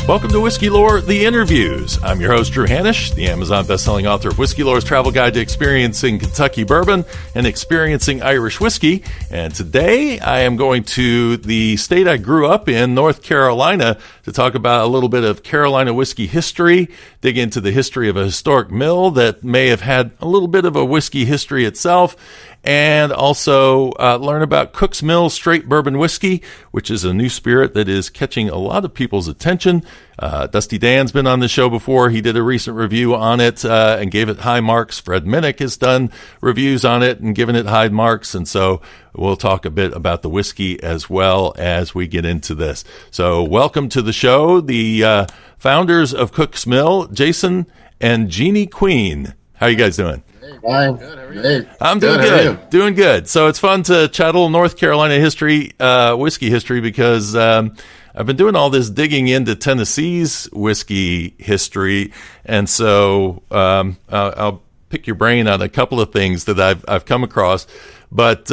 Welcome to Whiskey Lore, The Interviews. I'm your host, Drew Hanisch, the Amazon bestselling author of Whiskey Lore's Travel Guide to Experiencing Kentucky Bourbon and Experiencing Irish Whiskey. And today I am going to the state I grew up in, North Carolina, to talk about a little bit of Carolina whiskey history, dig into the history of a historic mill that may have had a little bit of a whiskey history itself, and also learn about Cook's Mill Straight Bourbon Whiskey, which is a new spirit that is catching a lot of people's attention. Dusty Dan's been on the show before. He did a recent review on it and gave it high marks. Fred Minnick has done reviews on it and given it high marks. And so we'll talk a bit about the whiskey as well as we get into this. So welcome to the show, the founders of Cook's Mill, Jason and Jeanne Queen. How are you guys doing? Fine. Good. How are you? I'm doing good. Doing good. So it's fun to chat a little North Carolina history, whiskey history, because I've been doing all this digging into Tennessee's whiskey history, and so I'll pick your brain on a couple of things that I've come across. But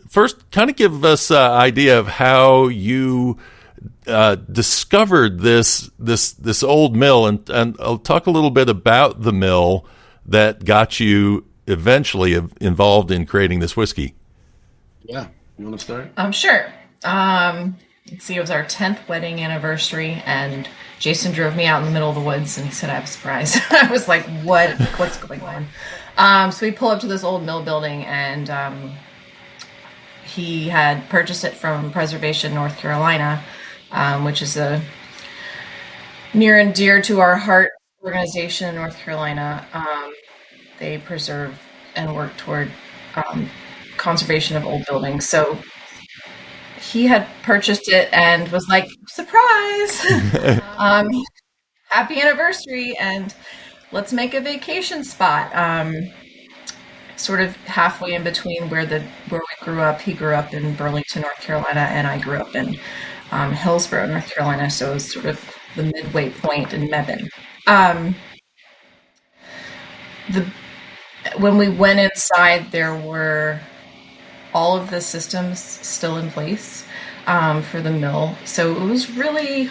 first, kind of give us an idea of how you discovered this old mill, and I'll talk a little bit about the mill that got you eventually involved in creating this whiskey. Yeah. You want to start? Sure. Let's see, it was our 10th wedding anniversary, and Jason drove me out in the middle of the woods, and he said, I have a surprise. I was like, what's going on? So we pull up to this old mill building, and he had purchased it from Preservation, North Carolina, which is a near and dear to our heart organization in North Carolina. They preserve and work toward conservation of old buildings. So he had purchased it and was like, surprise, happy anniversary, and let's make a vacation spot. Sort of halfway in between where we grew up. He grew up in Burlington, North Carolina, and I grew up in Hillsborough, North Carolina. So it was sort of the midway point in Mebane. When we went inside, there were all of the systems still in place for the mill. So it was really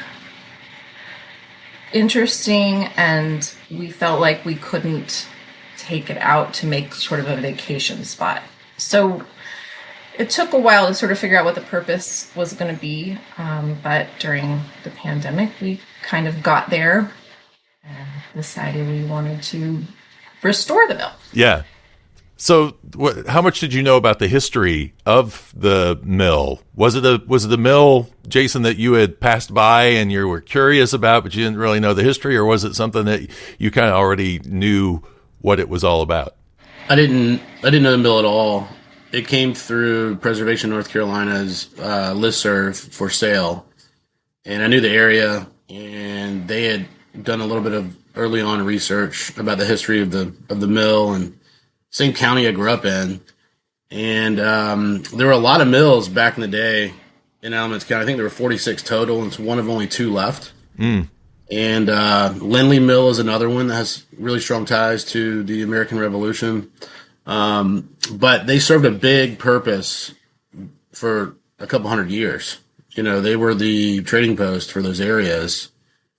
interesting, and we felt like we couldn't take it out to make sort of a vacation spot. So it took a while to sort of figure out what the purpose was going to be, but during the pandemic, we kind of got there and decided we wanted to restore the mill. Yeah. So how much did you know about the history of the mill? Was it a mill, Jason, that you had passed by and you were curious about, but you didn't really know the history, or was it something that you kind of already knew what it was all about? I didn't know the mill at all. It came through Preservation, North Carolina's listserv for sale, and I knew the area, and they had done a little bit of early on research about the history of the mill, and same county I grew up in. And there were a lot of mills back in the day in Alamance County. I think there were 46 total, and it's one of only 2 left. And Lindley Mill is another one that has really strong ties to the American Revolution. But they served a big purpose for a couple hundred years. You know, they were the trading post for those areas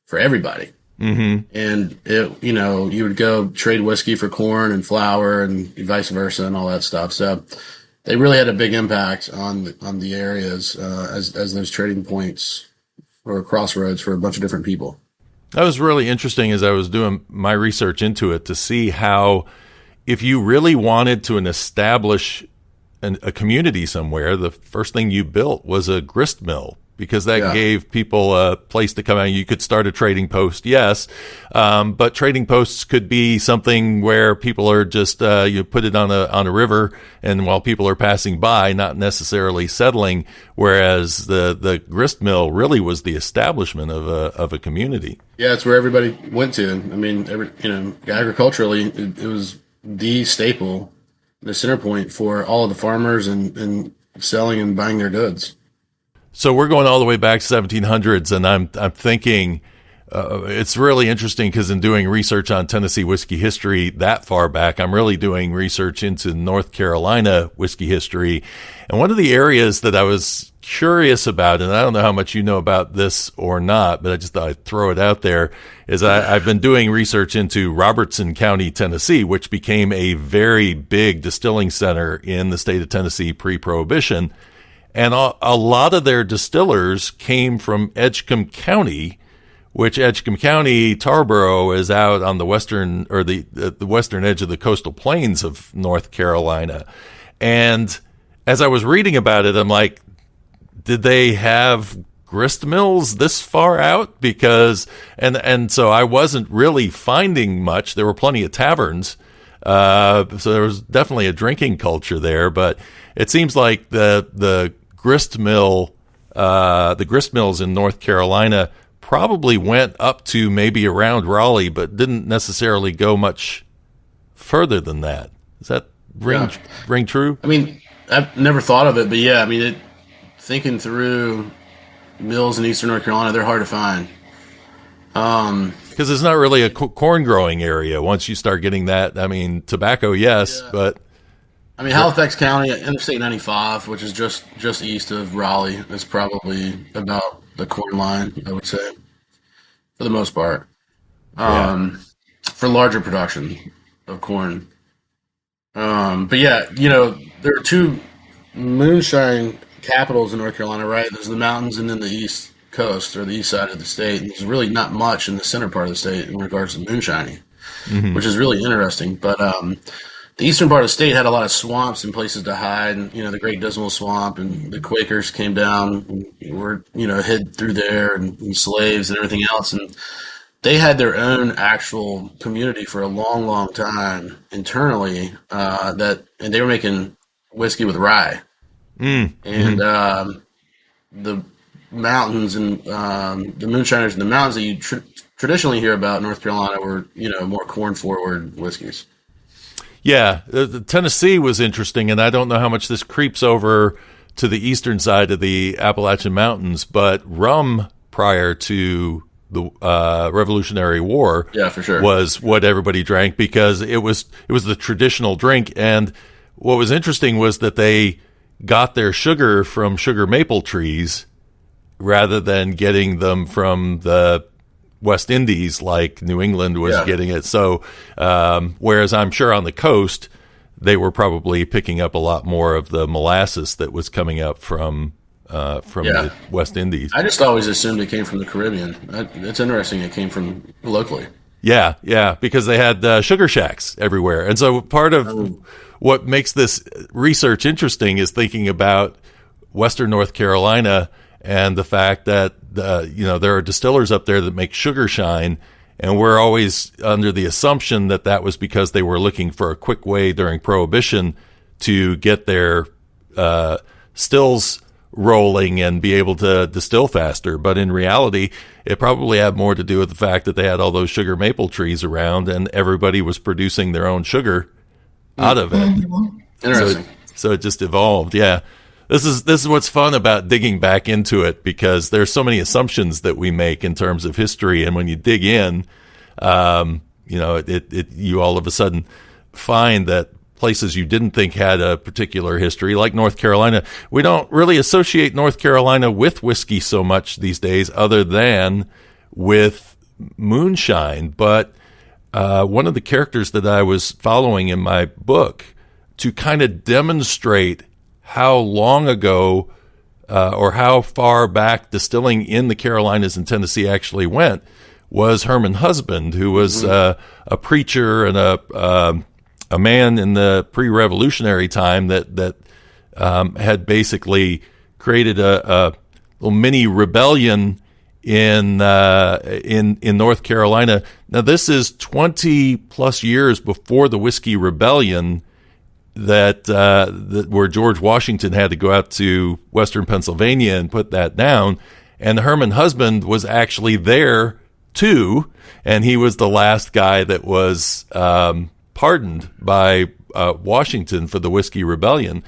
for everybody. Mm-hmm. And you would go trade whiskey for corn and flour and vice versa and all that stuff. So they really had a big impact on the areas as those trading points or crossroads for a bunch of different people. That was really interesting as I was doing my research into it, to see how, if you really wanted to establish a community somewhere, the first thing you built was a grist mill, because that gave people a place to come out. You could start a trading post, yes, but trading posts could be something where people are just you put it on a river, and while people are passing by, not necessarily settling. Whereas the grist mill really was the establishment of a community. Yeah, it's where everybody went to. I mean, agriculturally, it was the staple, the center point for all of the farmers and selling and buying their goods. So we're going all the way back to 1700s, and I'm thinking, it's really interesting because in doing research on Tennessee whiskey history that far back, I'm really doing research into North Carolina whiskey history. And one of the areas that I was curious about, and I don't know how much you know about this or not, but I just thought I'd throw it out there, is I've been doing research into Robertson County, Tennessee, which became a very big distilling center in the state of Tennessee pre-Prohibition. And a lot of their distillers came from Edgecombe County, which Edgecombe County, Tarboro, is out on the western, or the western edge of the coastal plains of North Carolina. And as I was reading about it, I'm like, did they have grist mills this far out? Because, and so I wasn't really finding much. There were plenty of taverns. So there was definitely a drinking culture there, but it seems like the grist mills in North Carolina probably went up to maybe around Raleigh, but didn't necessarily go much further than that. Does that ring true? I mean, I've never thought of it, but yeah, I mean, thinking through mills in eastern North Carolina, they're hard to find. Because it's not really a corn growing area. Once you start getting that, I mean, tobacco, yes, but I mean, Halifax County, Interstate 95, which is just east of Raleigh, is probably about the corn line, I would say, for the most part, for larger production of corn. But yeah, there are two moonshine capitals in North Carolina, right? There's the mountains and then the east coast, or the east side of the state. And there's really not much in the center part of the state in regards to moonshining, which is really interesting. But the eastern part of the state had a lot of swamps and places to hide, and the Great Dismal Swamp, and the Quakers came down and were hid through there, and slaves and everything else, and they had their own actual community for a long, long time internally. And they were making whiskey with rye, and the mountains and the moonshiners in the mountains that you traditionally hear about in North Carolina were more corn forward whiskeys. Yeah, the Tennessee was interesting, and I don't know how much this creeps over to the eastern side of the Appalachian Mountains, but rum prior to the Revolutionary War, for sure, was what everybody drank because it was the traditional drink. And what was interesting was that they got their sugar from sugar maple trees rather than getting them from the West Indies like New England was getting it. So whereas I'm sure on the coast they were probably picking up a lot more of the molasses that was coming up from the West Indies. I just always assumed it came from the Caribbean. It's interesting it came from locally. Yeah, because they had sugar shacks everywhere. And so part of what makes this research interesting is thinking about Western North Carolina and the fact that there are distillers up there that make sugar shine, and we're always under the assumption that that was because they were looking for a quick way during Prohibition to get their stills rolling and be able to distill faster. But in reality, it probably had more to do with the fact that they had all those sugar maple trees around, and everybody was producing their own sugar out of it. Interesting. So it just evolved. Yeah. This is what's fun about digging back into it, because there's so many assumptions that we make in terms of history, and when you dig in, you all of a sudden find that places you didn't think had a particular history, like North Carolina. We don't really associate North Carolina with whiskey so much these days, other than with moonshine. But one of the characters that I was following in my book to kind of demonstrate how long ago or how far back distilling in the Carolinas and Tennessee actually went was Herman Husband, who was a preacher and a man in the pre-revolutionary time that had basically created a little mini rebellion in North Carolina. Now, this is 20 plus years before the Whiskey Rebellion, that where George Washington had to go out to Western Pennsylvania and put that down. And Herman Husband was actually there too, and he was the last guy that was pardoned by Washington for the Whiskey Rebellion.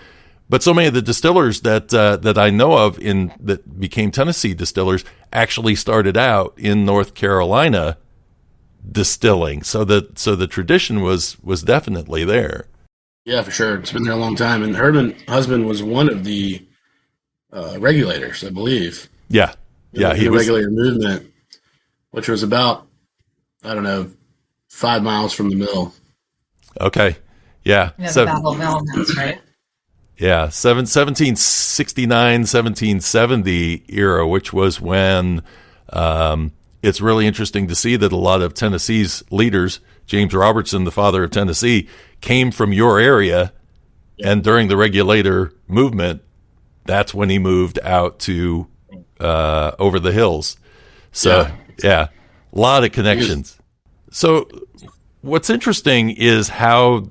But so many of the distillers that I know of that became Tennessee distillers actually started out in North Carolina distilling. So the tradition was definitely there. Yeah, for sure. It's been there a long time. And her husband was one of the regulators, I believe. Yeah. Yeah. In the regulator movement, which was about, 5 miles from the mill. Okay. Yeah. The Battle of Elements, right? Yeah. 1769, 1770 era, which was when it's really interesting to see that a lot of Tennessee's leaders, James Robertson, the father of Tennessee, came from your area. And during the regulator movement, that's when he moved out to over the hills. So, yeah, a lot of connections. So what's interesting is how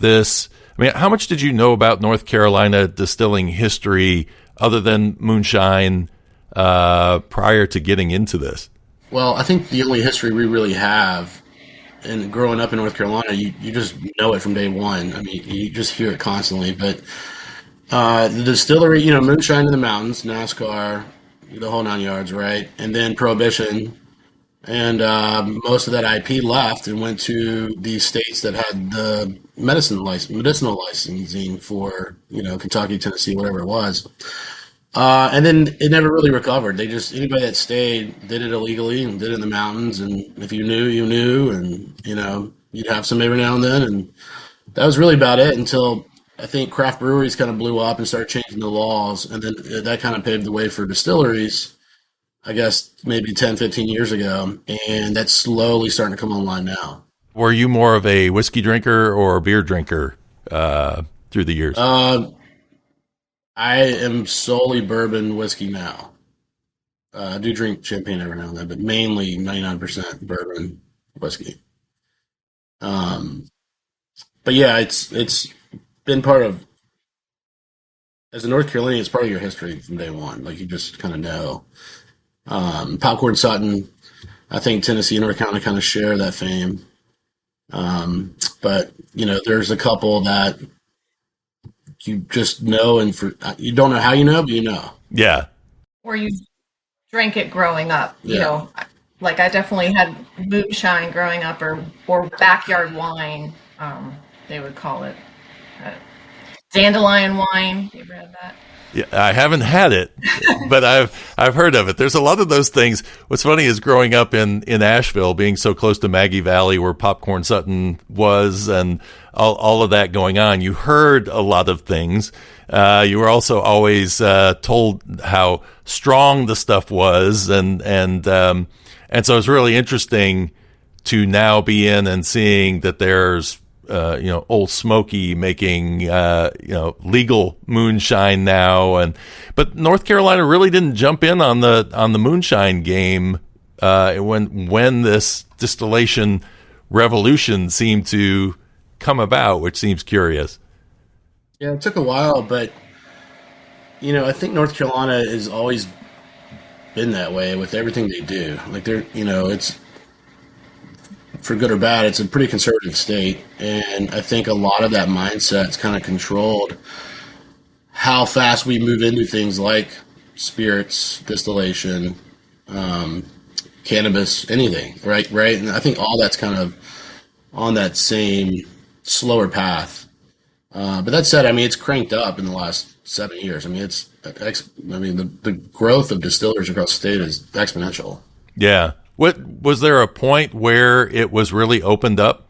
how much did you know about North Carolina distilling history other than moonshine prior to getting into this? Well, I think the only history we really have, and growing up in North Carolina, you just know it from day one. I mean, you just hear it constantly. But the distillery, moonshine in the mountains, NASCAR, the whole 9 yards, right? And then Prohibition. And most of that IP left and went to the states that had the medicinal licensing for, Kentucky, Tennessee, whatever it was. And then it never really recovered. Anybody that stayed did it illegally and did it in the mountains. And if you knew, you knew. And, you'd have some every now and then. And that was really about it until I think craft breweries kind of blew up and started changing the laws. And then that kind of paved the way for distilleries, I guess, maybe 10, 15 years ago. And that's slowly starting to come online now. Were you more of a whiskey drinker or a beer drinker through the years? I am solely bourbon whiskey now. I do drink champagne every now and then, but mainly 99% bourbon whiskey. But yeah, it's been part of, as a North Carolinian, it's part of your history from day one. Like, you just kind of know. Popcorn Sutton, I think Tennessee and North Carolina kind of share that fame. But there's a couple that you just know, and you don't know how you know, but you know. Yeah. Or you drank it growing up. Like I definitely had moonshine growing up, or backyard wine, they would call it. Dandelion wine. You ever had that? Yeah, I haven't had it, but I've heard of it. There's a lot of those things. What's funny is growing up in Asheville, being so close to Maggie Valley, where Popcorn Sutton was, and all of that going on, you heard a lot of things. You were also always told how strong the stuff was, and so it's really interesting to now be in and seeing that there's Old Smoky making, legal moonshine now. But North Carolina really didn't jump in on the moonshine game, when this distillation revolution seemed to come about, which seems curious. Yeah, it took a while, but, I think North Carolina has always been that way with everything they do. Like, it's, for good or bad, it's a pretty conservative state, and I think a lot of that mindset's kind of controlled how fast we move into things like spirits, distillation, cannabis, anything, right? And I think all that's kind of on that same slower path. But that said, it's cranked up in the last 7 years. The growth of distillers across the state is exponential. Yeah. What was there a point where it was really opened up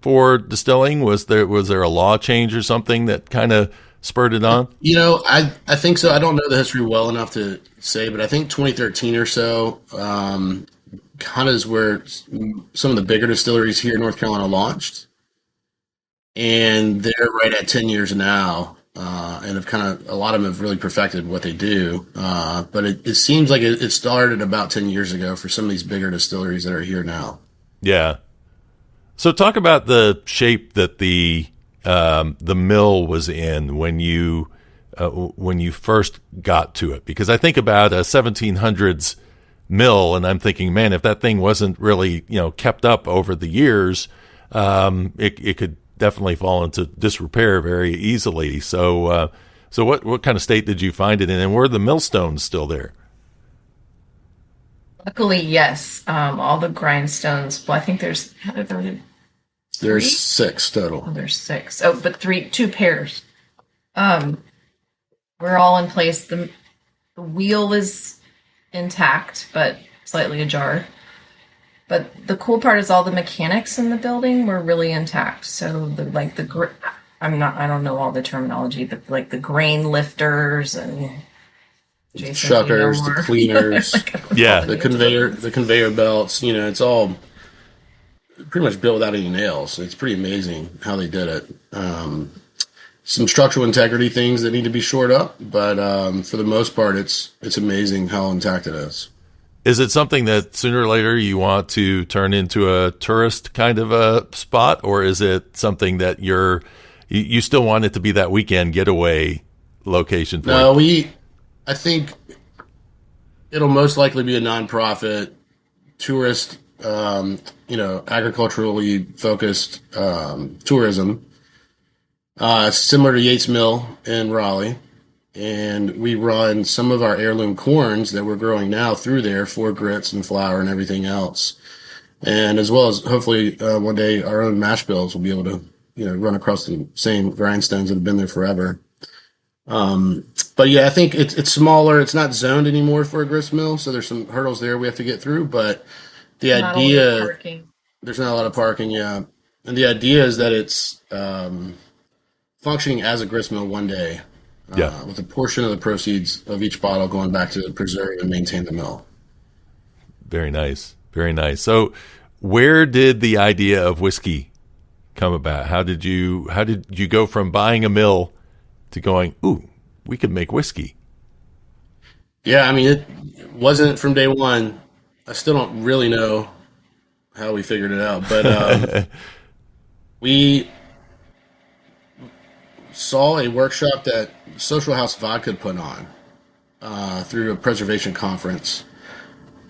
for distilling? Was there a law change or something that kind of spurred it on? I think so. I don't know the history well enough to say, but I think 2013 or so kind of is where some of the bigger distilleries here in North Carolina launched. And they're right at 10 years now, and a lot of them have really perfected what they do. But it seems like it started about 10 years ago for some of these bigger distilleries that are here now. Yeah. So talk about the shape that the mill was in when you first got to it, because I think about a 1700s mill, and I'm thinking, man, if that thing wasn't really kept up over the years, it could definitely fall into disrepair very easily. So So what kind of state did you find it in, and were the millstones still there? Luckily, yes. All the grindstones. Well, I think there's three? 6 total. Oh, there's 6. Oh, but 2 pairs. We're all in place. The wheel is intact, but slightly ajar. But the cool part is all the mechanics in the building were really intact. So I don't know all the terminology, but like the grain lifters and Jason, Shuckers, the cleaners, the conveyor belts. It's all pretty much built without any nails. It's pretty amazing how they did it. Some structural integrity things that need to be shored up, but for the most part, it's amazing how intact it is. Is it something that sooner or later you want to turn into a tourist kind of a spot, or is it something that you still want it to be that weekend getaway location for No, I think it'll most likely be a nonprofit tourist, agriculturally focused tourism, similar to Yates Mill in Raleigh. And we run some of our heirloom corns that we're growing now through there for grits and flour and everything else. And as well as hopefully one day our own mash bills will be able to, run across the same grindstones that have been there forever. But yeah, I think it's smaller. It's not zoned anymore for a grist mill. So there's some hurdles there we have to get through. But the idea, there's not a lot of parking. Yeah. And the idea is that it's functioning as a grist mill one day. With a portion of the proceeds of each bottle going back to preserve and maintain the mill. Very nice. Very nice. So where did the idea of whiskey come about? How did you go from buying a mill to going, ooh, we could make whiskey? Yeah, I mean, it wasn't from day one. I still don't really know how we figured it out, but we saw a workshop that Social House Vodka put on through a preservation conference,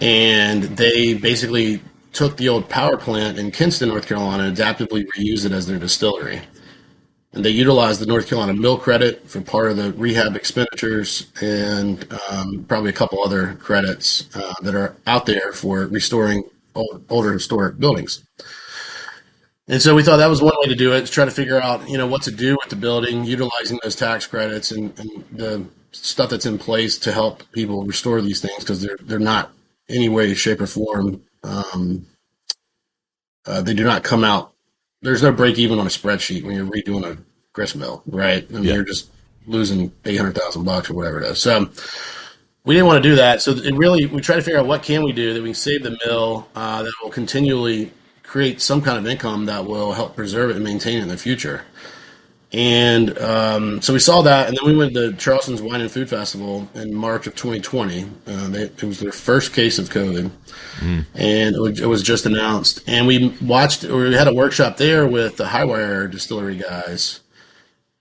and they basically took the old power plant in Kinston, North Carolina, and adaptively reused it as their distillery. And they utilized the North Carolina mill credit for part of the rehab expenditures, and probably a couple other credits that are out there for restoring older historic buildings. And so we thought that was one way to do it, to try to figure out, what to do with the building, utilizing those tax credits and the stuff that's in place to help people restore these things, because they're not any way, shape, or form. They do not come out. There's no break even on a spreadsheet when you're redoing a grist mill, right? I mean, you're just losing $800,000 or whatever it is. So we didn't want to do that. So we try to figure out what can we do that we can save the mill, that will continually create some kind of income that will help preserve it and maintain it in the future. And so we saw that, and then we went to Charleston's Wine and Food Festival in March of 2020. It was their first case of COVID, and it was just announced. And we had a workshop there with the Highwire Distillery guys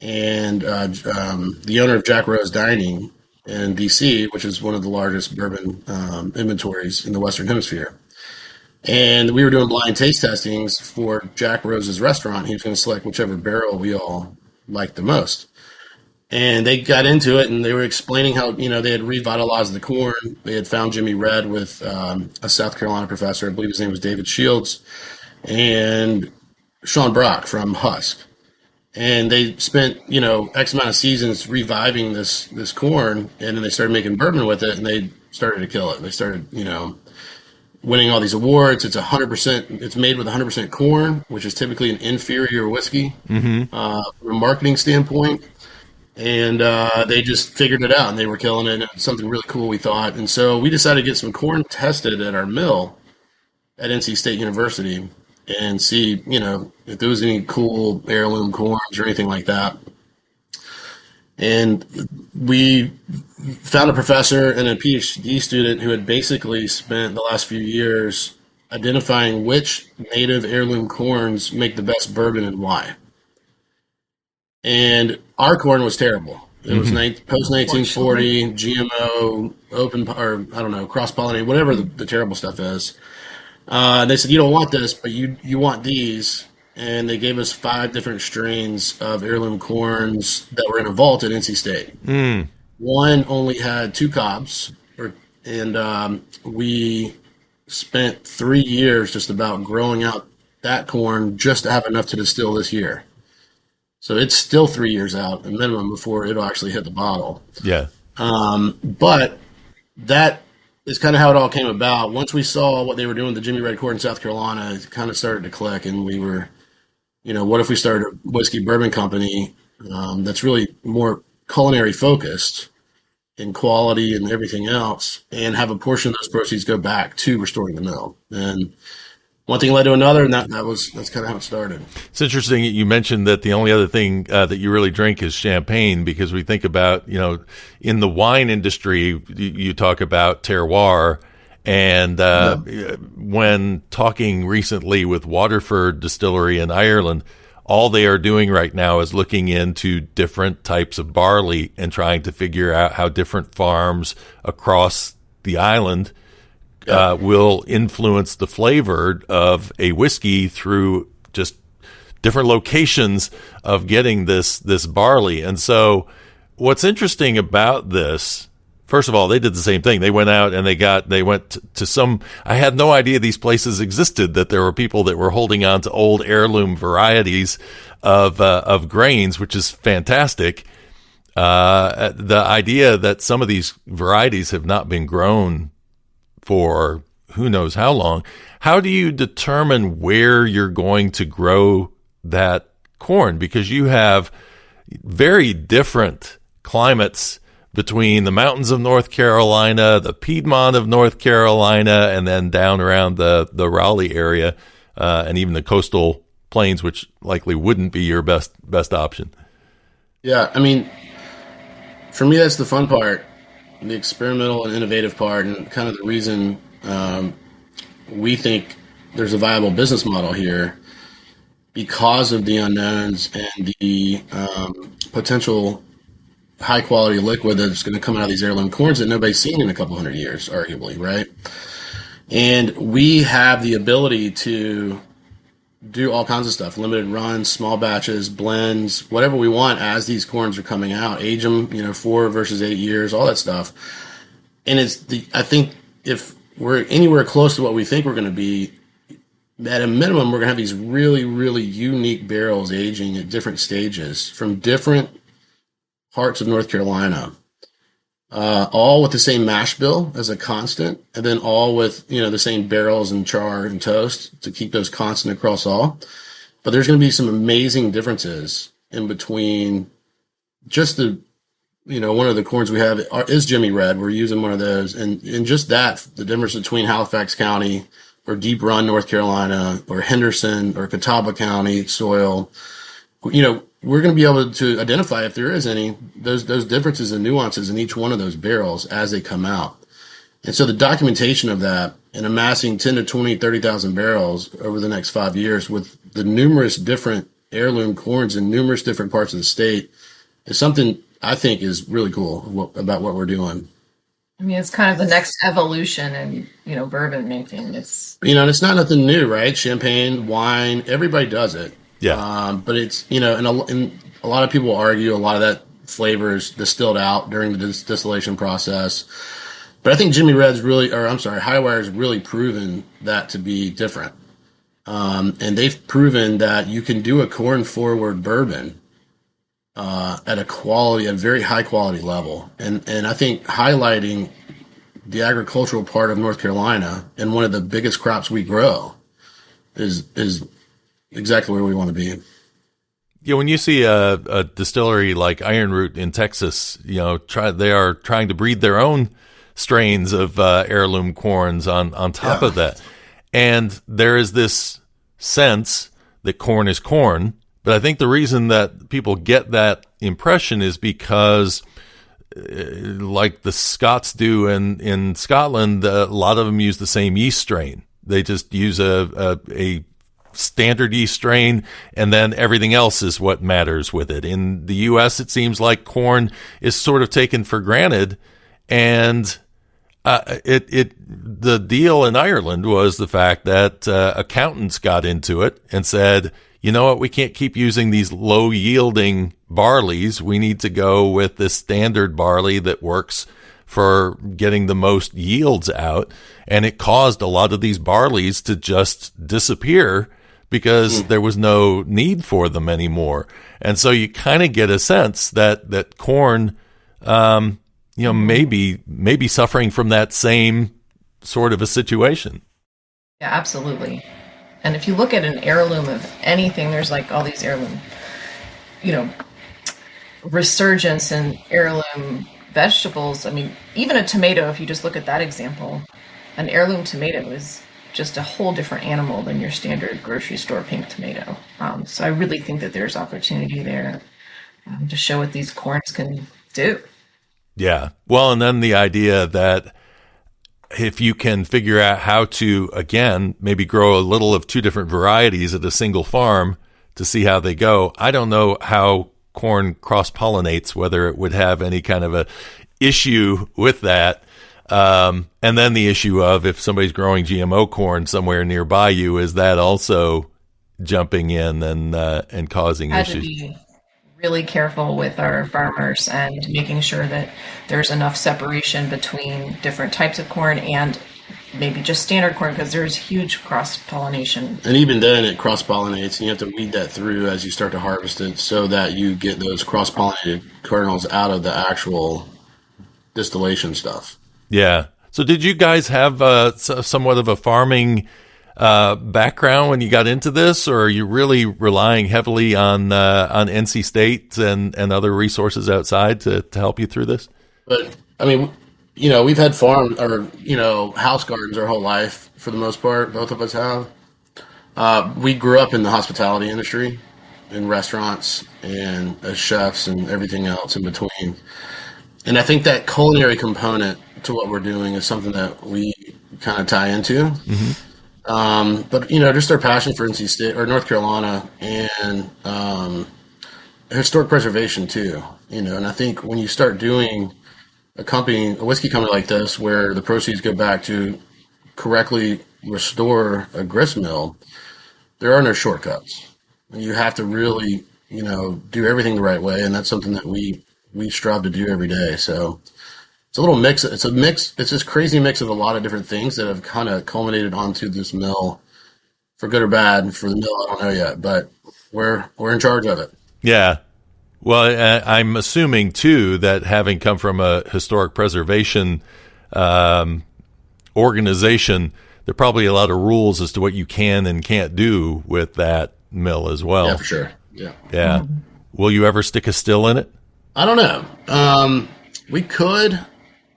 and the owner of Jack Rose Dining in D.C., which is one of the largest bourbon inventories in the Western Hemisphere. And we were doing blind taste testings for Jack Rose's restaurant. He was going to select whichever barrel we all liked the most. And they got into it, and they were explaining how, they had revitalized the corn. They had found Jimmy Red with a South Carolina professor. I believe his name was David Shields, and Sean Brock from Husk. And they spent, X amount of seasons reviving this corn, and then they started making bourbon with it, and they started to kill it. They started, winning all these awards. It's 100%. It's made with 100% corn, which is typically an inferior whiskey from a marketing standpoint. And they just figured it out, and they were killing it. And it was something really cool, we thought. And so we decided to get some corn tested at our mill at NC State University and see, if there was any cool heirloom corns or anything like that. And we found a professor and a PhD student who had basically spent the last few years identifying which native heirloom corns make the best bourbon and why. And our corn was terrible. It was post 1940, GMO, cross-pollinated, whatever the terrible stuff is. They said, you don't want this, but you want these. and they gave us 5 different strains of heirloom corns that were in a vault at NC State. Mm. One only had 2 cobs, and we spent 3 years just about growing out that corn just to have enough to distill this year. So it's still 3 years out, a minimum, before it'll actually hit the bottle. Yeah. But that is kind of how it all came about. Once we saw what they were doing with the Jimmy Red corn in South Carolina, it kind of started to click, and we were, what if we started a whiskey bourbon company that's really more culinary focused in quality and everything else, and have a portion of those proceeds go back to restoring the mill. And one thing led to another, and that's kind of how it started. It's interesting you mentioned that the only other thing that you really drink is champagne, because we think about, in the wine industry, you talk about terroir. And when talking recently with Waterford Distillery in Ireland, all they are doing right now is looking into different types of barley and trying to figure out how different farms across the island will influence the flavor of a whiskey through just different locations of getting this barley. And so what's interesting about this, first of all, they did the same thing. They went out and they went to some, I had no idea these places existed, that there were people that were holding on to old heirloom varieties of grains, which is fantastic. The idea that some of these varieties have not been grown for who knows how long. How do you determine where you're going to grow that corn? Because you have very different climates between the mountains of North Carolina, the Piedmont of North Carolina, and then down around the Raleigh area, and even the coastal plains, which likely wouldn't be your best option. Yeah, I mean, for me, that's the fun part. The experimental and innovative part, and kind of the reason we think there's a viable business model here, because of the unknowns and the potential high quality liquid that's going to come out of these heirloom corns that nobody's seen in a couple hundred years, arguably, right? And we have the ability to do all kinds of stuff: limited runs, small batches, blends, whatever we want as these corns are coming out. Age them, 4 versus 8 years, all that stuff. And I think if we're anywhere close to what we think we're going to be, at a minimum, we're going to have these really, really unique barrels aging at different stages from different parts of North Carolina, all with the same mash bill as a constant, and then all with, the same barrels and char and toast to keep those constant across all. But there's going to be some amazing differences in between just the, one of the corns we have is Jimmy Red. We're using one of those. And just that, the difference between Halifax County or Deep Run, North Carolina, or Henderson or Catawba County soil, we're going to be able to identify, if there is any, those differences and nuances in each one of those barrels as they come out. And so the documentation of that and amassing 10 to 20, 30,000 barrels over the next 5 years with the numerous different heirloom corns in numerous different parts of the state is something I think is really cool about what we're doing. I mean, it's kind of the next evolution in, bourbon making. It's not nothing new, right? Champagne, wine, everybody does it. Yeah. But it's, and a lot of people argue a lot of that flavor is distilled out during the distillation process. But I think Highwire's really proven that to be different. And they've proven that you can do a corn forward bourbon at a very high quality level. And I think highlighting the agricultural part of North Carolina and one of the biggest crops we grow is exactly where we want to be. Yeah, when you see a distillery like Iron Root in Texas, they are trying to breed their own strains of heirloom corns on top of that. And there is this sense that corn is corn. But I think the reason that people get that impression is because, like the Scots do in Scotland, a lot of them use the same yeast strain. They just use a standard yeast strain, and then everything else is what matters with it. In the U.S., it seems like corn is sort of taken for granted, and the deal in Ireland was the fact that accountants got into it and said, you know what, we can't keep using these low yielding barleys. We need to go with this standard barley that works for getting the most yields out. And it caused a lot of these barleys to just disappear because there was no need for them anymore. And so you kind of get a sense that corn, maybe suffering from that same sort of a situation. Yeah, absolutely. And if you look at an heirloom of anything, there's like all these heirloom, resurgence in heirloom vegetables. I mean, even a tomato, if you just look at that example, an heirloom tomato is just a whole different animal than your standard grocery store pink tomato. So I really think that there's opportunity there to show what these corns can do. Yeah. Well, and then the idea that if you can figure out how to, again, maybe grow a little of two different varieties at a single farm to see how they go. I don't know how corn cross-pollinates, whether it would have any kind of a issue with that. And then the issue of if somebody's growing GMO corn somewhere nearby you, is that also jumping in and causing issues? To be really careful with our farmers and making sure that there's enough separation between different types of corn and maybe just standard corn, because there's huge cross-pollination. And even then it cross-pollinates, and you have to weed that through as you start to harvest it so that you get those cross-pollinated kernels out of the actual distillation stuff. Yeah. So did you guys have somewhat of a farming background when you got into this, or are you really relying heavily on NC State and other resources outside to help you through this? But I mean, we've had farm or house gardens our whole life for the most part. Both of us have. We grew up in the hospitality industry, in restaurants and as chefs and everything else in between. And I think that culinary component to what we're doing is something that we kind of tie into. Mm-hmm. But just our passion for NC State or North Carolina and historic preservation too. And I think when you start doing a whiskey company like this, where the proceeds go back to correctly restore a grist mill, there are no shortcuts. You have to really, do everything the right way, and that's something that we strive to do every day. So it's a little mix. It's a mix. It's this crazy mix of a lot of different things that have kind of culminated onto this mill, for good or bad. For the mill, I don't know yet, but we're in charge of it. Yeah. Well, I'm assuming too that having come from a historic preservation organization, there are probably a lot of rules as to what you can and can't do with that mill as well. Yeah, for sure. Yeah. Yeah. Mm-hmm. Will you ever stick a still in it? I don't know. We could,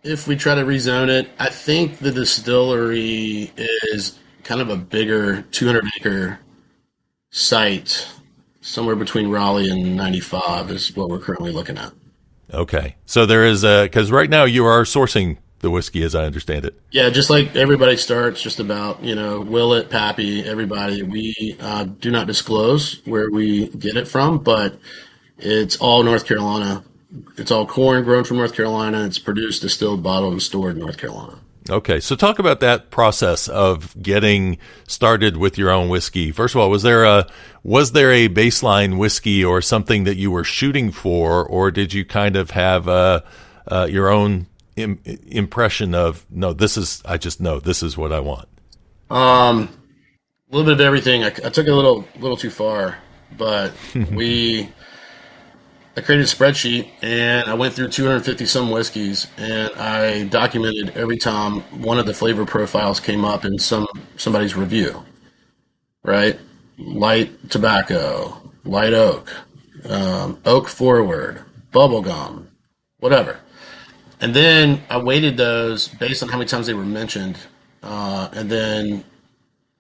if we try to rezone it. I think the distillery is kind of a bigger 200-acre site, somewhere between Raleigh and 95 is what we're currently looking at. Okay. So there is because right now you are sourcing the whiskey, as I understand it. Yeah, just like everybody starts, just about, Willett, Pappy, everybody. We do not disclose where we get it from, but it's all North Carolina. It's all corn grown from North Carolina. It's produced, distilled, bottled, and stored in North Carolina. Okay, so talk about that process of getting started with your own whiskey. First of all, was there a baseline whiskey or something that you were shooting for, or did you kind of have your own impression of, no, this is what I want? A little bit of everything. I took it a little too far, but I created a spreadsheet and I went through 250 some whiskeys, and I documented every time one of the flavor profiles came up in somebody's review, right? Light tobacco, light oak, oak forward, bubblegum, whatever. And then I weighted those based on how many times they were mentioned, and then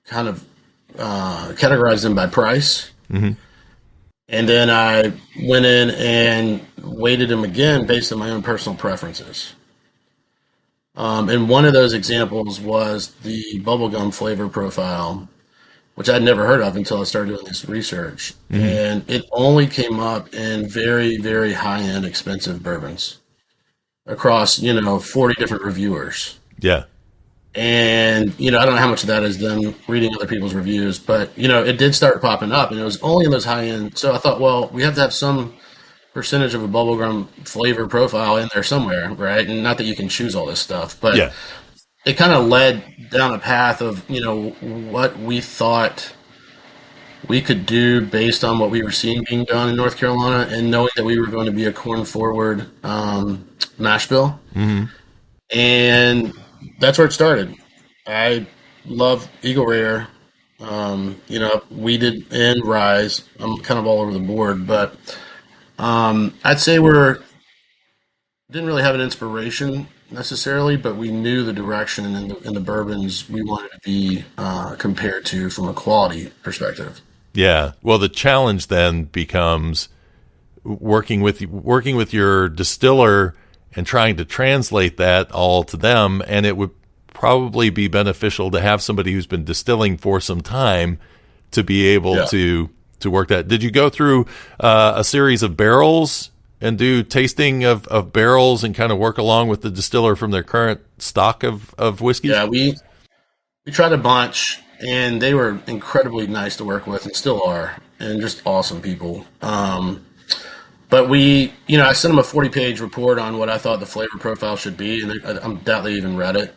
kind of categorized them by price. Mm-hmm. And then I went in and weighted them again based on my own personal preferences. And one of those examples was the bubblegum flavor profile, which I'd never heard of until I started doing this research. Mm-hmm. And it only came up in very, very high-end expensive bourbons across, 40 different reviewers. Yeah. And, I don't know how much of that is them reading other people's reviews, but, it did start popping up, and it was only in those high end. So I thought, well, we have to have some percentage of a bubblegum flavor profile in there somewhere, right? And not that you can choose all this stuff, but it kind of led down a path of, what we thought we could do based on what we were seeing being done in North Carolina, and knowing that we were going to be a corn forward mash bill. Mm-hmm. And that's where it started. I love Eagle Rare, wheated and rise. I'm kind of all over the board, but I'd say didn't really have an inspiration necessarily, but we knew the direction and the bourbons we wanted to be compared to from a quality perspective. Yeah. Well, the challenge then becomes working with your distiller and trying to translate that all to them. And it would probably be beneficial to have somebody who's been distilling for some time to be able to work that. Did you go through a series of barrels and do tasting of barrels and kind of work along with the distiller from their current stock of whiskeys? Yeah, we tried a bunch, and they were incredibly nice to work with, and still are, and just awesome people. But I sent them a 40-page report on what I thought the flavor profile should be, and I doubt they even read it.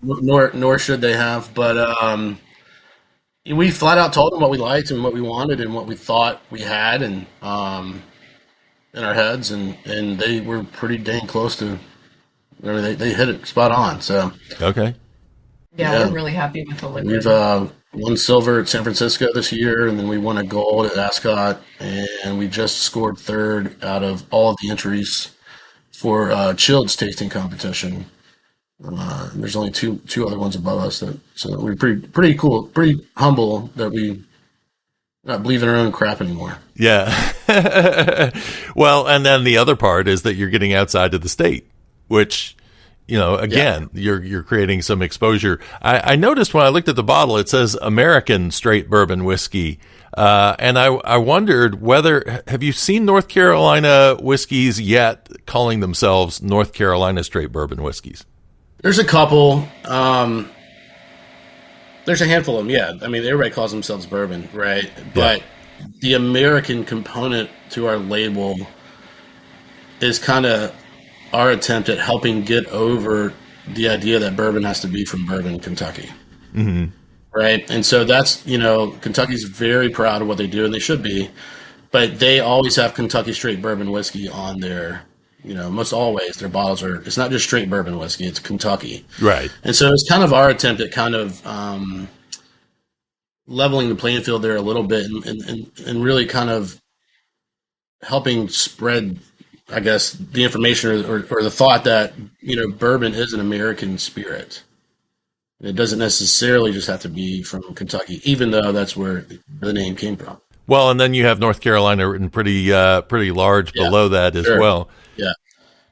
Nor should they have. But we flat out told them what we liked and what we wanted and what we thought we had, and in our heads, and they were pretty dang close to. I mean, they hit it spot on. So okay. Yeah, we're really happy with the liquid. We've won silver at San Francisco this year, and then we won a gold at Ascot, and we just scored third out of all of the entries for Chilled's tasting competition. There's only two other ones above us, so we're pretty cool, pretty humble that we not believe in our own crap anymore. Yeah. Well, and then the other part is that you're getting outside of the state, which, again, you're creating some exposure. I noticed when I looked at the bottle, it says American straight bourbon whiskey. And I wondered have you seen North Carolina whiskeys yet calling themselves North Carolina straight bourbon whiskeys? There's a couple. There's a handful of them, yeah. I mean, everybody calls themselves bourbon, right? But the American component to our label is kind of our attempt at helping get over the idea that bourbon has to be from Bourbon, Kentucky. Mm-hmm. Right? And so that's, Kentucky's very proud of what they do, and they should be. But they always have Kentucky straight bourbon whiskey on their, most always their bottles it's not just straight bourbon whiskey, it's Kentucky. Right. And so it's kind of our attempt at kind of leveling the playing field there a little bit and really kind of helping spread, I guess, the information or the thought that, bourbon is an American spirit. It doesn't necessarily just have to be from Kentucky, even though that's where the name came from. Well, and then you have North Carolina written pretty large below that as well. Yeah.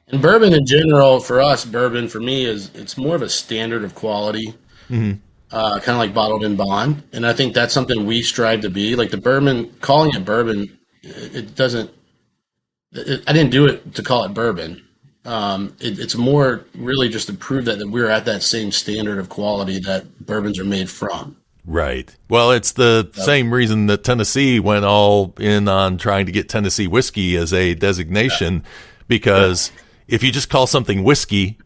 And bourbon in general, for us, bourbon for me it's more of a standard of quality, kind of like bottled in bond. And I think that's something we strive to be. Like the bourbon, calling it bourbon, it doesn't. I didn't do it to call it bourbon. It's more really just to prove that we're at that same standard of quality that bourbons are made from. Right. Well, it's the same reason that Tennessee went all in on trying to get Tennessee whiskey as a designation, because if you just call something whiskey,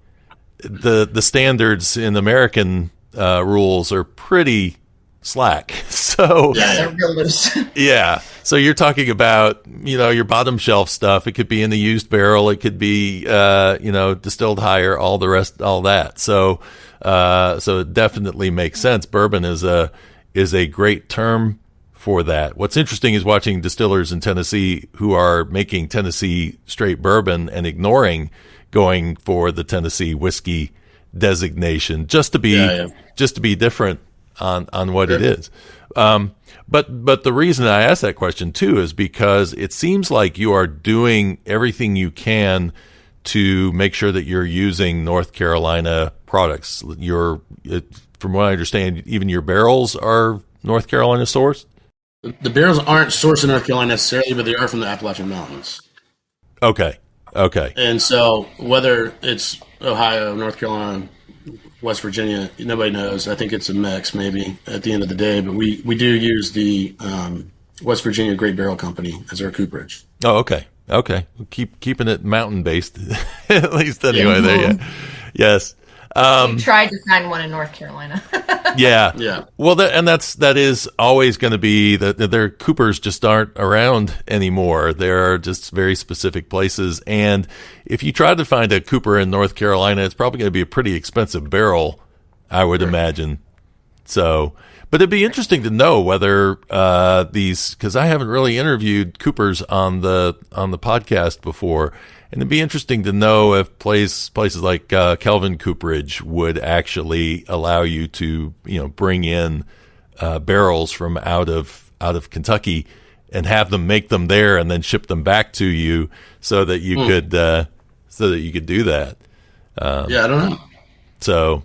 the standards in American rules are pretty slack. So they're real loose. Yeah. So you're talking about, your bottom shelf stuff. It could be in the used barrel. It could be, distilled higher, all the rest, all that. So it definitely makes sense. Bourbon is a great term for that. What's interesting is watching distillers in Tennessee who are making Tennessee straight bourbon and ignoring going for the Tennessee whiskey designation just to be different on what it is. But the reason I asked that question too is because it seems like you are doing everything you can to make sure that you're using North Carolina products. From what I understand, even your barrels are North Carolina sourced? The barrels aren't sourced in North Carolina necessarily, but they are from the Appalachian Mountains. Okay. And so whether it's Ohio, North Carolina, West Virginia. Nobody knows. I think it's a mix maybe at the end of the day, but we do use the West Virginia Great Barrel Company as our cooperage. Oh, okay. Okay. Keeping it mountain based, at least anyway. There, yeah. Yes. We tried to find one in North Carolina. Yeah. Yeah. Well, that is always going to be that their coopers just aren't around anymore. There are just very specific places. And if you try to find a cooper in North Carolina, it's probably going to be a pretty expensive barrel, I would imagine. So, but it'd be interesting to know whether because I haven't really interviewed coopers on the podcast before. And it'd be interesting to know if places like Kelvin Cooperage would actually allow you to, bring in barrels from out of Kentucky and have them make them there and then ship them back to you so that you could do that. Yeah, I don't know. So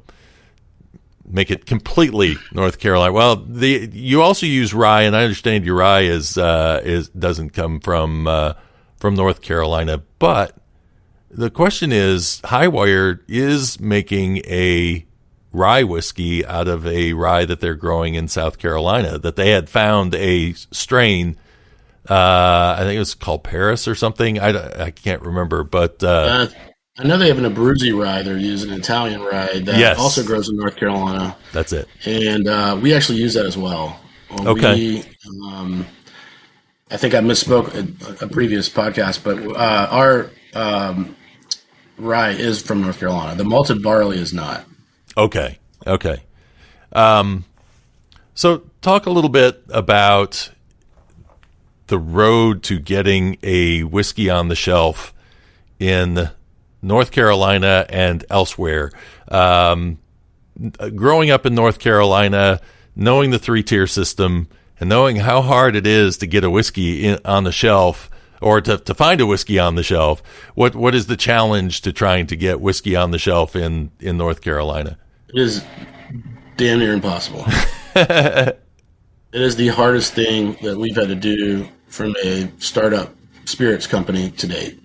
make it completely North Carolina. Well, you also use rye, and I understand your rye doesn't come from North Carolina, but the question is, Highwire is making a rye whiskey out of a rye that they're growing in South Carolina, that they had found a strain, I think it was called Paris or something. I can't remember, but I know they have an Abruzzi rye they're using, an Italian rye that also grows in North Carolina. That's it. And we actually use that as well. Okay. I think I misspoke a previous podcast, but our rye is from North Carolina. The malted barley is not. Okay. So talk a little bit about the road to getting a whiskey on the shelf in North Carolina and elsewhere. Growing up in North Carolina, knowing the 3-tier system, and knowing how hard it is to get a whiskey on the shelf, or to find a whiskey on the shelf, what is the challenge to trying to get whiskey on the shelf in North Carolina? It is damn near impossible. It is the hardest thing that we've had to do from a startup spirits company to date.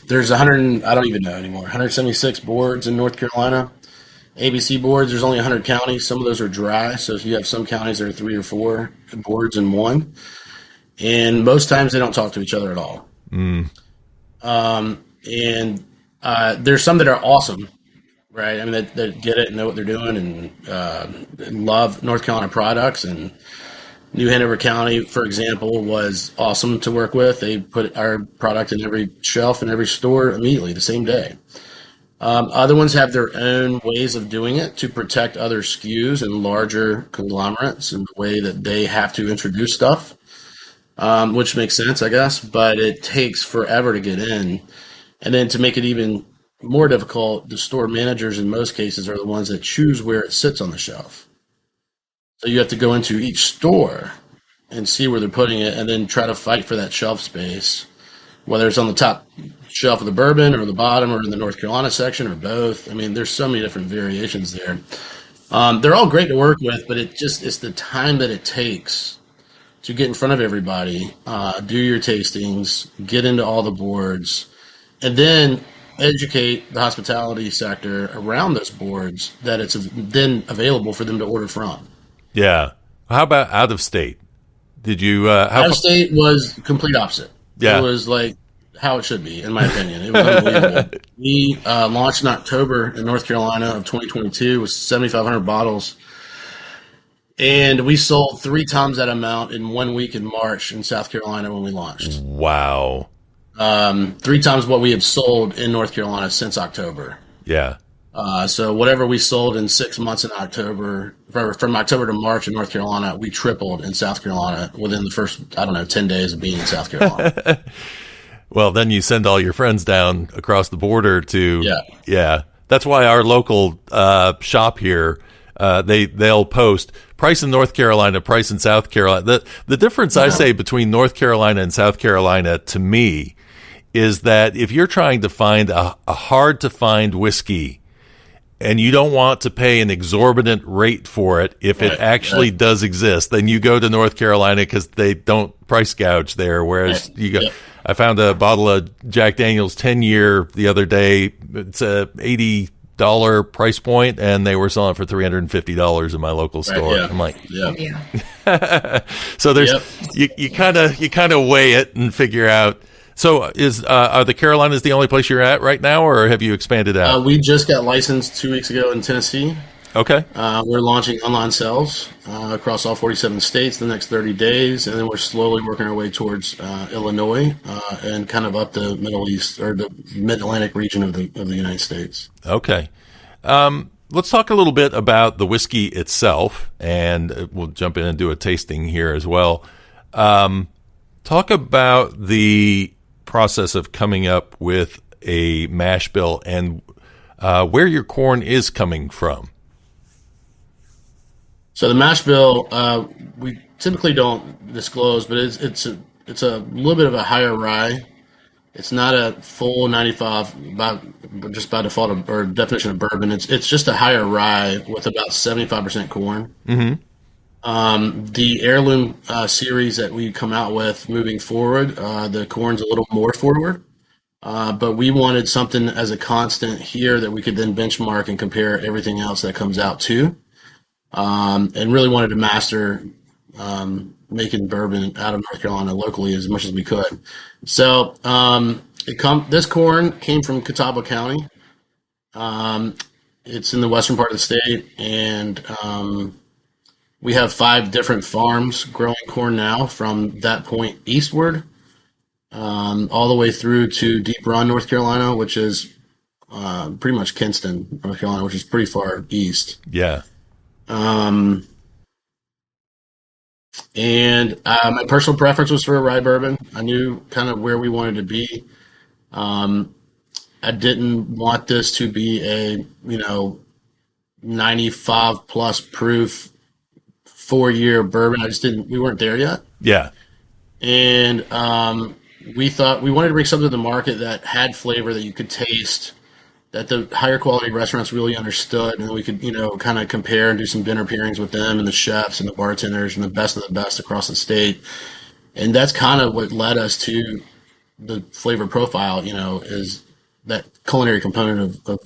There's I don't even know anymore, 176 boards in North Carolina. ABC boards, there's only 100 counties. Some of those are dry, so if you have some counties that are 3 or 4 boards in one. And most times they don't talk to each other at all. And there's some that are awesome, right? I mean, that get it and know what they're doing and love North Carolina products. And New Hanover County, for example, was awesome to work with. They put our product in every shelf in every store immediately the same day. Other ones have their own ways of doing it to protect other SKUs and larger conglomerates in the way that they have to introduce stuff, which makes sense, I guess, but it takes forever to get in. And then to make it even more difficult, the store managers in most cases are the ones that choose where it sits on the shelf. So you have to go into each store and see where they're putting it and then try to fight for that shelf space, whether it's on the top shelf of the bourbon or the bottom or in the North Carolina section or both. I mean, there's so many different variations there. They're all great to work with, but it's the time that it takes to get in front of everybody, do your tastings, get into all the boards, and then educate the hospitality sector around those boards that it's then available for them to order from. Yeah. How about out of state? Did you out of state was complete opposite. Yeah. It was like how it should be, in my opinion. It was unbelievable. We launched in October in North Carolina of 2022 with 7,500 bottles. And we sold 3 times that amount in 1 week in March in South Carolina when we launched. Wow. 3 times what we had sold in North Carolina since October. Yeah. So whatever we sold in 6 months in October, from October to March in North Carolina, we tripled in South Carolina within the first, 10 days of being in South Carolina. Well, then you send all your friends down across the border to, yeah. That's why our local shop here, they'll post price in North Carolina, price in South Carolina. The difference I say between North Carolina and South Carolina to me is that if you're trying to find a hard to find whiskey and you don't want to pay an exorbitant rate for it, if it actually does exist, then you go to North Carolina because they don't price gouge there. Whereas you go, I found a bottle of Jack Daniel's 10-year the other day. It's $80 $500 price point, and they were selling it for $350 in my local store. Yeah. I'm like, Yeah. so there's you kind of weigh it and figure out. So are the Carolinas the only place you're at right now, or have you expanded out? We just got licensed 2 weeks ago in Tennessee. Okay. We're launching online sales across all 47 states the next 30 days, and then we're slowly working our way towards Illinois and kind of up the Middle East or the Mid-Atlantic region of the United States. Okay. Let's talk a little bit about the whiskey itself, and we'll jump in and do a tasting here as well. Talk about the process of coming up with a mash bill and where your corn is coming from. So the mash bill, we typically don't disclose, but it's a little bit of a higher rye. It's not a full 95 just by default or definition of bourbon. It's just a higher rye with about 75% corn. Mm-hmm. The heirloom series that we come out with moving forward, the corn's a little more forward. But we wanted something as a constant here that we could then benchmark and compare everything else that comes out to. And really wanted to master making bourbon out of North Carolina locally as much as we could. So this corn came from Catawba County. It's in the western part of the state, and we have 5 different farms growing corn now from that point eastward, all the way through to Deep Run, North Carolina, which is pretty much Kinston, North Carolina, which is pretty far east. Yeah. And my personal preference was for a rye bourbon. I knew kind of where we wanted to be. I didn't want this to be a 95 plus proof 4-year bourbon. We weren't there yet. Yeah. And we thought we wanted to bring something to the market that had flavor that you could taste, that the higher quality restaurants really understood, and we could, kind of compare and do some dinner pairings with them and the chefs and the bartenders and the best of the best across the state. And that's kind of what led us to the flavor profile, is that culinary component of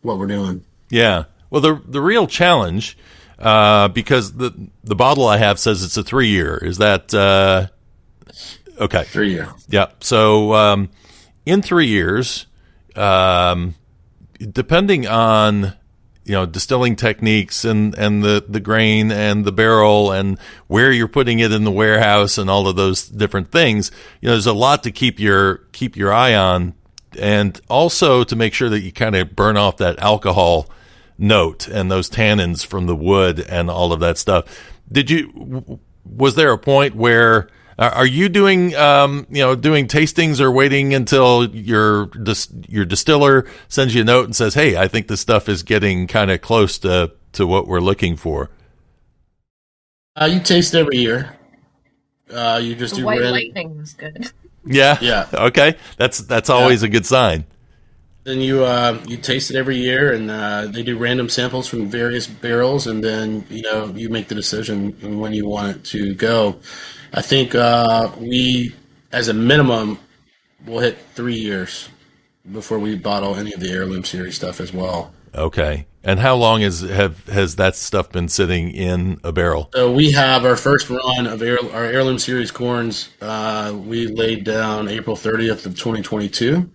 what we're doing. Yeah. Well, the real challenge, because the bottle I have says it's a 3-year. Is that okay? 3-year. Yeah. So in 3 years, depending on distilling techniques and the grain and the barrel and where you're putting it in the warehouse and all of those different things, there's a lot to keep your eye on, and also to make sure that you kind of burn off that alcohol note and those tannins from the wood and all of that stuff. Was there a point where are you doing doing tastings or waiting until your distiller sends you a note and says, hey, I think this stuff is getting kind of close to what we're looking for? You taste every year. You just the do white lightning was good. Yeah. Okay. That's always a good sign. Then you taste it every year, and they do random samples from various barrels, and then you make the decision on when you want it to go. I think we, as a minimum, will hit 3 years before we bottle any of the heirloom series stuff as well. Okay. And how long has that stuff been sitting in a barrel? So we have our first run of our heirloom series corns. We laid down April 30th of 2022.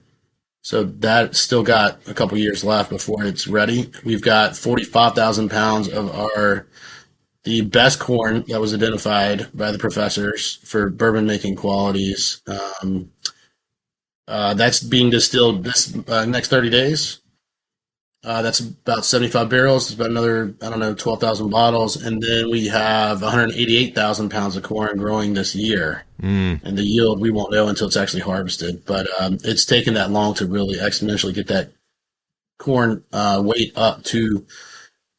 So that still got a couple years left before it's ready. We've got 45,000 pounds of the best corn that was identified by the professors for bourbon making qualities. That's being distilled this next 30 days. That's about 75 barrels. It's about another, 12,000 bottles. And then we have 188,000 pounds of corn growing this year. And the yield we won't know until it's actually harvested. But it's taken that long to really exponentially get that corn weight up to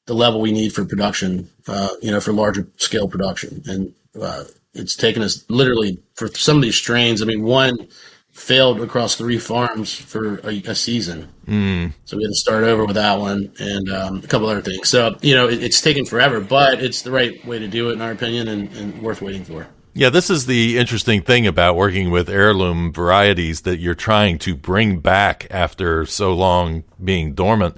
the level we need for production, for larger scale production. And it's taken us literally for some of these strains. One failed across 3 farms for a season. So we had to start over with that one and a couple other things. So, it's taken forever, but it's the right way to do it in our opinion and worth waiting for. Yeah, this is the interesting thing about working with heirloom varieties that you're trying to bring back after so long being dormant.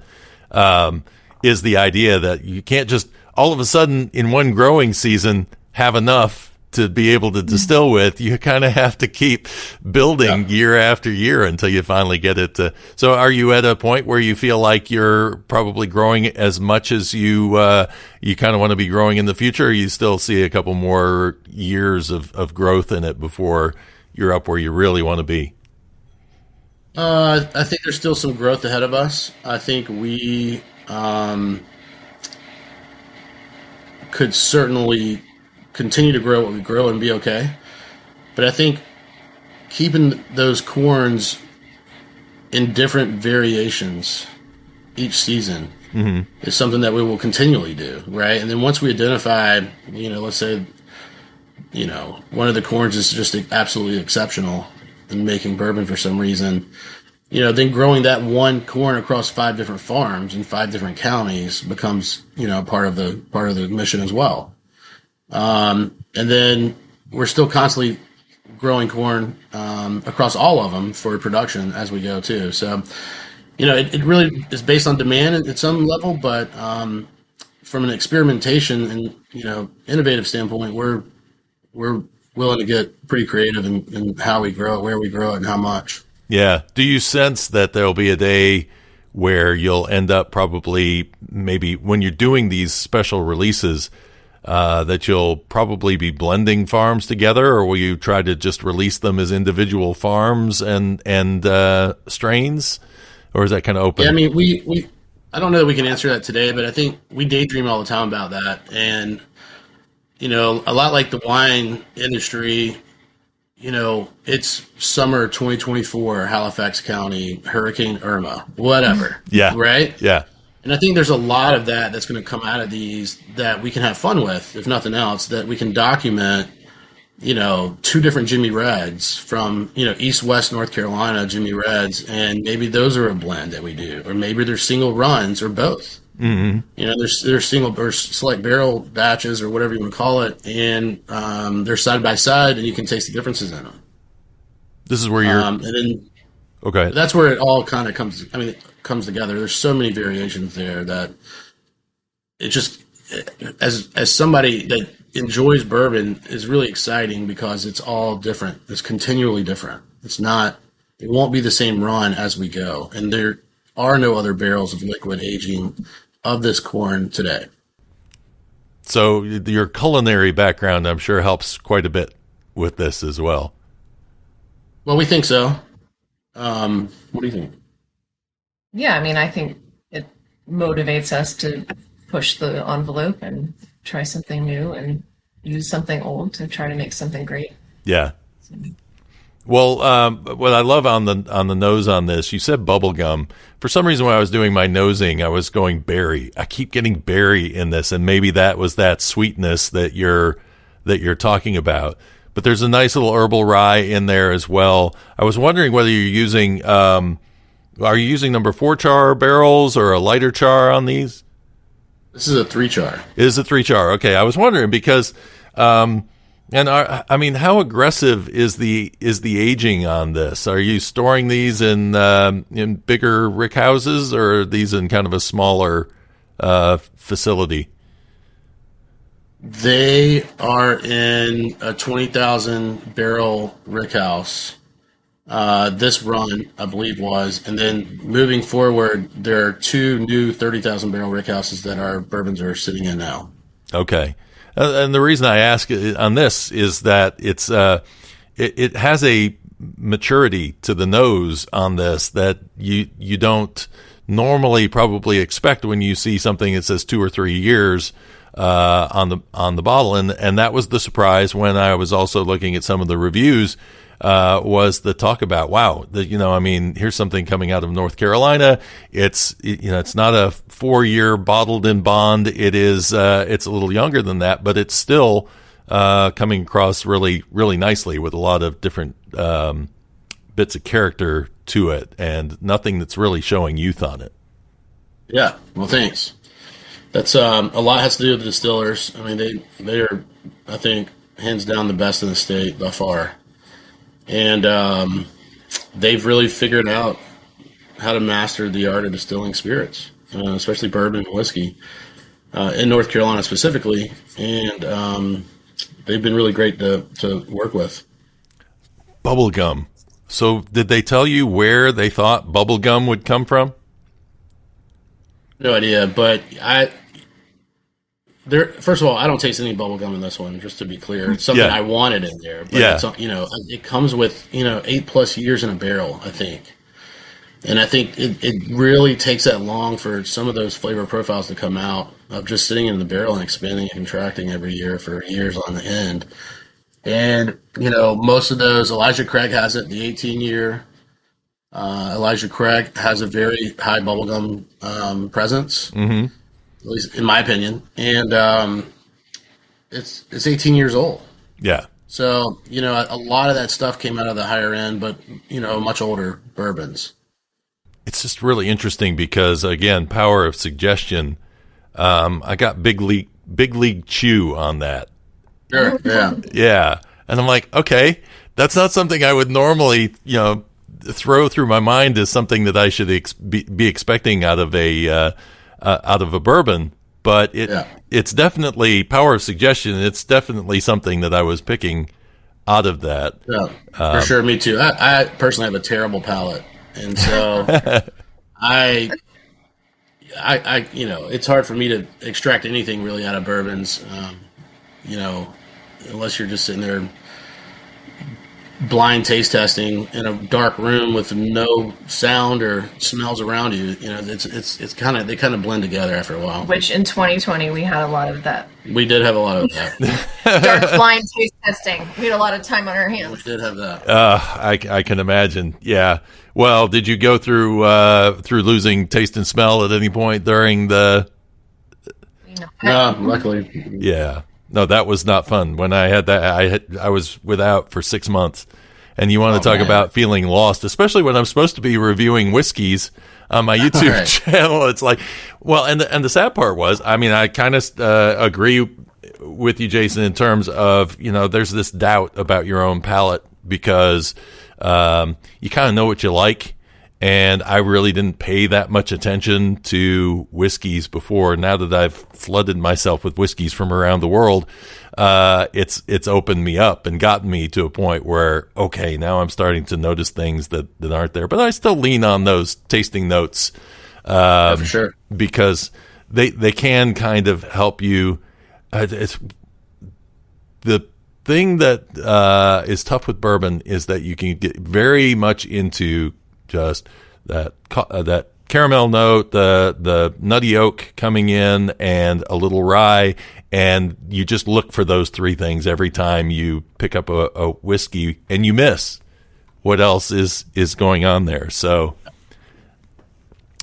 is the idea that you can't just all of a sudden in one growing season have enough to be able to distill with. You kind of have to keep building year after year until you finally get it to. So are you at a point where you feel like you're probably growing as much as you kind of want to be growing in the future, or you still see a couple more years of growth in it before you're up where you really want to be? I think there's still some growth ahead of us. I think we could certainly continue to grow what we grow and be okay. But I think keeping those corns in different variations each season is something that we will continually do, right? And then once we identify, let's say, one of the corns is just absolutely exceptional in making bourbon for some reason, then growing that one corn across 5 different farms in 5 different counties becomes, part of the mission as well. And then we're still constantly growing corn across all of them for production as we go too. So, it really is based on demand at some level, but from an experimentation and innovative standpoint, we're willing to get pretty creative in how we grow it, where we grow it, and how much. Yeah. Do you sense that there'll be a day where you'll end up probably maybe when you're doing these special releases that you'll probably be blending farms together, or will you try to just release them as individual farms and strains, or is that kind of open? Yeah, I mean, we I don't know that we can answer that today, but I think we daydream all the time about that. And, a lot like the wine industry, it's summer 2024, Halifax County, Hurricane Irma, whatever. Yeah. Right? Yeah. And I think there's a lot of that's going to come out of these that we can have fun with, if nothing else, that we can document, 2 different Jimmy Reds from, East-West North Carolina Jimmy Reds, and maybe those are a blend that we do, or maybe they're single runs or both. Mm-hmm. There's single or select barrel batches or whatever you want to call it, and they're side by side, and you can taste the differences in them. This is where you're, and then okay. That's where it all kind of comes. I mean, it comes together. There's so many variations there that it just, as somebody that enjoys bourbon, is really exciting because it's all different. It's continually different. It won't be the same run as we go, and there are no other barrels of liquid aging of this corn today. So your culinary background, I'm sure, helps quite a bit with this as well. Well, we think so. What do you think? Yeah, I mean, I think it motivates us to push the envelope and try something new and use something old to try to make something great. Yeah. Well, what I love on the nose on this, you said bubble gum. For some reason, when I was doing my nosing, I was going berry. I keep getting berry in this, and maybe that was that sweetness that you're talking about. But there's a nice little herbal rye in there as well. I was wondering whether you're using, are you using number 4 char barrels or a lighter char on these? This is a 3 char. It is a 3 char. Okay, I was wondering because. I mean, how aggressive is the aging on this? Are you storing these in bigger rick houses, or are these in kind of a smaller facility? They are in a 20,000 barrel rick house. This run, I believe, was, and then moving forward, there are 2 new 30,000 barrel rick houses that our bourbons are sitting in now. Okay. And the reason I ask on this is that it's it has a maturity to the nose on this that you don't normally probably expect when you see something that says 2 or 3 years on the bottle, and that was the surprise when I was also looking at some of the reviews. Was the talk about, wow, I mean, here's something coming out of North Carolina. It's not a 4-year bottled in bond. It is, it's a little younger than that, but it's still, coming across really, really nicely with a lot of different, bits of character to it and nothing that's really showing youth on it. Yeah. Well, thanks. That's, a lot has to do with the distillers. I mean, they are, I think, hands down the best in the state by far. And they've really figured out how to master the art of distilling spirits. especially bourbon and whiskey, in North Carolina specifically. And they've been really great to work with. Bubblegum. So did they tell you where they thought bubblegum would come from? No idea, but first of all, I don't taste any bubblegum in this one, just to be clear. It's something I wanted in there. But it's, it comes with, 8+ years in a barrel, I think. And I think it really takes that long for some of those flavor profiles to come out of just sitting in the barrel and expanding and contracting every year for years on the end. And, most of those, Elijah Craig has it, the 18-year. Elijah Craig has a very high bubblegum presence, at least in my opinion. And it's 18 years old. Yeah. So, a lot of that stuff came out of the higher end, but, much older bourbons. It's just really interesting because, again, power of suggestion. I got Big League Chew on that. Sure, yeah. Yeah. And I'm like, okay, that's not something I would normally, throw through my mind as something that I should be expecting out of a bourbon. But it's definitely power of suggestion. It's definitely something that I was picking out of that. Yeah, for sure. Me too. I personally have a terrible palate. And so I it's hard for me to extract anything really out of bourbons, unless you're just sitting there blind taste testing in a dark room with no sound or smells around you. It's kind of, they kind of blend together after a while. Which in 2020 we had a lot of that. We did have a lot of that. Dark blind taste testing. We had a lot of time on our hands. We did have that. I can imagine. Yeah. Well, did you go through losing taste and smell at any point during the? No, luckily. Yeah. No, that was not fun. When I had that, I was without for 6 months. And you want to talk about feeling lost, especially when I'm supposed to be reviewing whiskeys on my YouTube channel. It's like, well, and the sad part was, I mean, I kind of agree with you, Jason, in terms of, there's this doubt about your own palate because you kind of know what you like. And I really didn't pay that much attention to whiskeys before. Now that I've flooded myself with whiskeys from around the world, it's opened me up and gotten me to a point where, okay, now I'm starting to notice things that aren't there. But I still lean on those tasting notes for sure, because they can kind of help you. It's the thing that is tough with bourbon is that you can get very much into just that caramel note, the nutty oak coming in, and a little rye, and you just look for those three things every time you pick up a whiskey, and you miss what else is going on there. So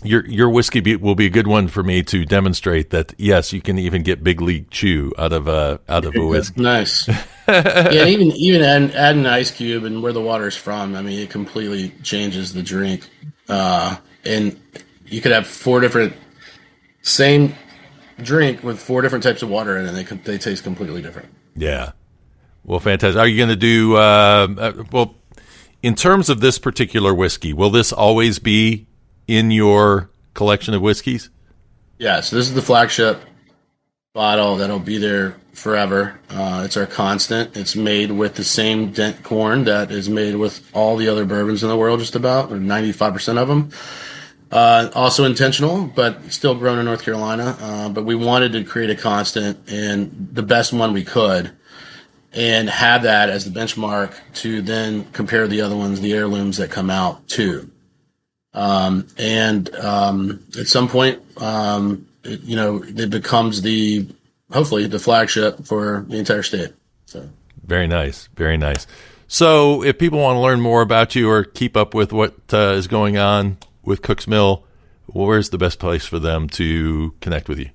your whiskey will be a good one for me to demonstrate that yes, you can even get Big League Chew out of a whiskey. Nice. Yeah, even add an ice cube and where the water's from. I mean, it completely changes the drink. And you could have same drink with 4 different types of water in it, and they taste completely different. Yeah. Well, fantastic. Are you going to do in terms of this particular whiskey, will this always be in your collection of whiskeys? Yeah, so this is the flagship bottle that'll be there forever. It's our constant. It's made with the same dent corn that is made with all the other bourbons in the world, just about, or 95% of them. Also intentional, but still grown in North Carolina. But we wanted to create a constant and the best one we could, and have that as the benchmark to then compare the other ones, the heirlooms that come out too. At some point, it becomes hopefully the flagship for the entire state. So very nice, very nice. So if people want to learn more about you or keep up with what is going on with Cook's Mill, where's the best place for them to connect with you?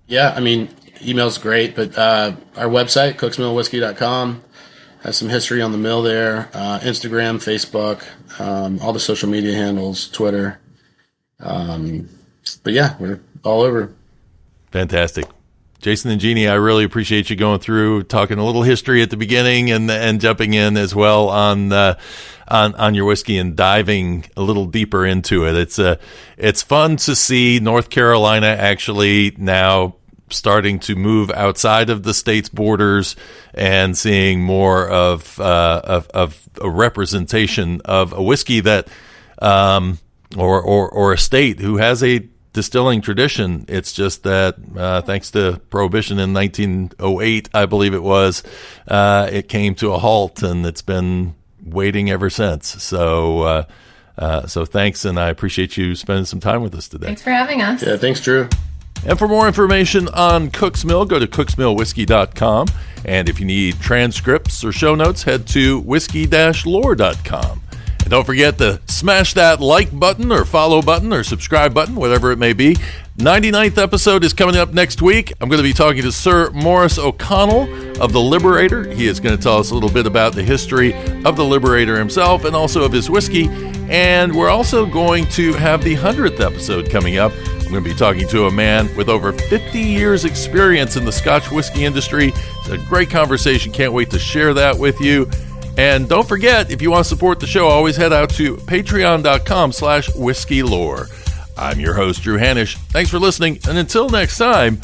Yeah, I mean, email's great, but our website, cooksmillwhiskey.com, has some history on the mill there. Instagram, Facebook, all the social media handles, Twitter. But yeah, we're all over. Fantastic. Jason and Jeanne, I really appreciate you going through, talking a little history at the beginning and jumping in as well on on your whiskey and diving a little deeper into it. It's fun to see North Carolina actually now starting to move outside of the state's borders and seeing more of a representation of a whiskey that or a state who has a distilling tradition. It's just that thanks to Prohibition in 1908, I believe it was, it came to a halt, and it's been waiting ever since. So thanks, and I appreciate you spending some time with us today. Thanks for having us. Yeah, thanks, Drew. And for more information on Cook's Mill, go to cooksmillwhiskey.com. And if you need transcripts or show notes, head to whiskey-lore.com. And don't forget to smash that like button or follow button or subscribe button, whatever it may be. 99th episode is coming up next week. I'm going to be talking to Sir Maurice O'Connell of the Liberator. He is going to tell us a little bit about the history of the Liberator himself and also of his whiskey. And we're also going to have the 100th episode coming up. I'm going to be talking to a man with over 50 years experience in the Scotch whiskey industry. It's a great conversation. Can't wait to share that with you. And don't forget, if you want to support the show, always head out to patreon.com/whiskeylore. I'm your host, Drew Hanish. Thanks for listening. And until next time,